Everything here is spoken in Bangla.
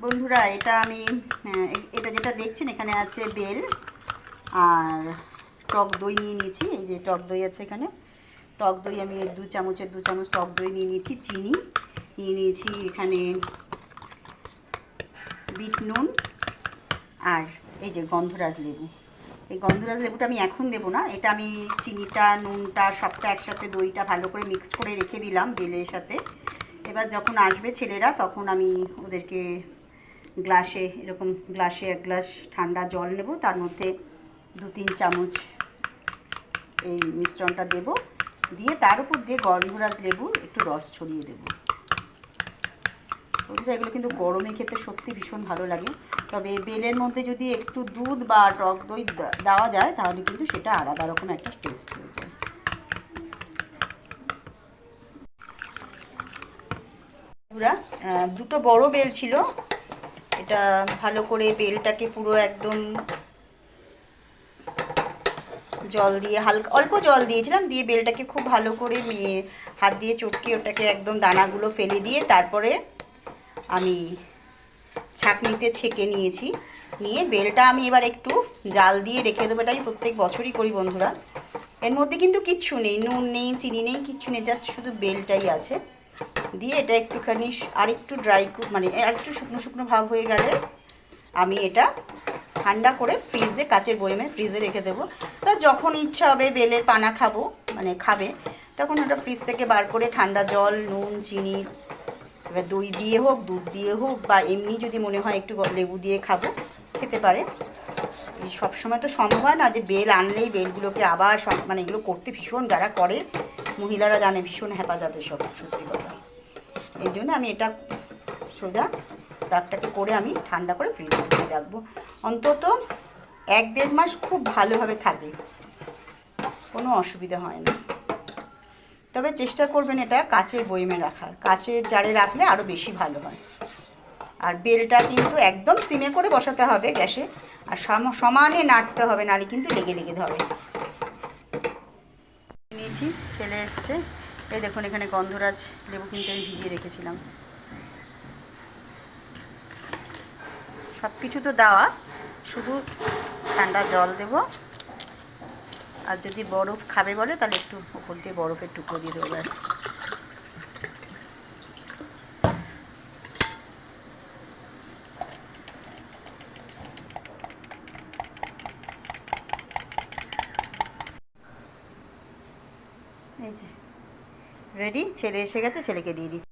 বন্ধুরা এটা আমি এটা যেটা দেখছেন এখানে আছে বেল আর টক দই নিয়ে নিয়েছি। এই যে টক দই আছে এখানে, টক দই আমি 2 চামচ টক দই নিয়ে নিয়েছি, চিনি নিয়ে নিয়েছি এখানে, বিট নুন আর এই যে গন্ধরাজ লেবু। এই গন্ধরাজ লেবুটা আমি এখন দেবো না, এটা আমি চিনিটা নুনটা সবটা একসাথে দইটা ভালো করে মিক্স করে রেখে দিলাম বেলের সাথে। এবার যখন আসবে ছেলেরা তখন আমি ওদেরকে গ্লাসে এরকম গ্লাসে 1 গ্লাস ঠান্ডা জল নেব, তার মধ্যে 2-3 চামচ এই মিশ্রণটা দেব, দিয়ে তার উপর দিয়ে গন্ধরাজ লেবুর একটু রস ছড়িয়ে দেব। বন্ধুরা এগুলো কিন্তু গরমে খেতে সত্যি ভীষণ ভালো লাগে, তবে বেলের মধ্যে যদি একটু দুধ বা টক দই দেওয়া যায় তাহলে কিন্তু সেটা আলাদা রকম একটা টেস্ট হয়ে যায়। বন্ধুরা দুটো বড় বেল ছিল, এটা ভালো করে বেলটাকে পুরো একদম জল দিয়ে হালকা অল্প জল দিয়েছিলাম, দিয়ে বেলটাকে খুব ভালো করে হাত দিয়ে চটকে ওটাকে একদম দানাগুলো ফেলে দিয়ে তারপরে আমি ছাঁকনিতে ছেঁকে নিয়েছি। নিয়ে বেলটা আমি এবার একটু জাল দিয়ে রেখে দেবো, এটা আমি প্রত্যেক বছরই করি বন্ধুরা। এর মধ্যে কিন্তু কিচ্ছু নেই, নুন নেই, চিনি নেই, কিচ্ছু নেই, জাস্ট শুধু বেলটাই আছে। দিয়ে এটা একটুখানি আরেকটু ড্রাই মানে আরেকটু শুকনো শুকনো ভাব হয়ে গেলে আমি এটা ঠান্ডা করে ফ্রিজে, কাচের বয়মে ফ্রিজে রেখে দেবো। এবার যখন ইচ্ছা হবে বেলের পানা খাবো মানে খাবে, তখন ওটা ফ্রিজ থেকে বার করে ঠান্ডা জল, নুন, চিনি, এবার দই দিয়ে হোক, দুধ দিয়ে হোক, বা এমনি যদি মনে হয় একটু লেবু দিয়ে খাবো খেতে পারে। এই সবসময় তো সম্ভব হয় না যে বেল আনলেই বেলগুলোকে আবার মানে এগুলো করতে ভীষণ, যারা করে মহিলারা জানে ভীষণ হেফাজতে সব, সত্যি কথা। এই জন্য আমি এটা সোজা দাগটাকে করে আমি ঠান্ডা করে ফ্রিজে ঢুকিয়ে রাখবো, অন্তত 1-1.5 মাস খুব ভালোভাবে থাকে, কোনো অসুবিধা হয় না। তবে চেষ্টা করবেন এটা কাচের বয়মে রাখার, কাচের জারে রাখলে আরও বেশি ভালো হয়। আর বেলটা কিন্তু একদম সিমে করে বসাতে হবে গ্যাসে, আর সমানে নাড়তে হবে, নাহলে কিন্তু লেগে লেগে ধরে। নিয়েছি, ছেলে এসছে, এই দেখুন এখানে গন্ধরাজ লেবু কিন্তু আমি ভিজিয়ে রেখেছিলাম। সব কিছু তো দেওয়া, শুধু ঠান্ডা জল দেব, আর যদি বরফ খাবে বলে তাহলে একটু উপর দিয়ে বরফের টুকরো দিয়ে দেবো, ব্যাস। এই যে রেডি, ছেলে এসে গেছে, ছেলেকে দিয়ে দিচ্ছি।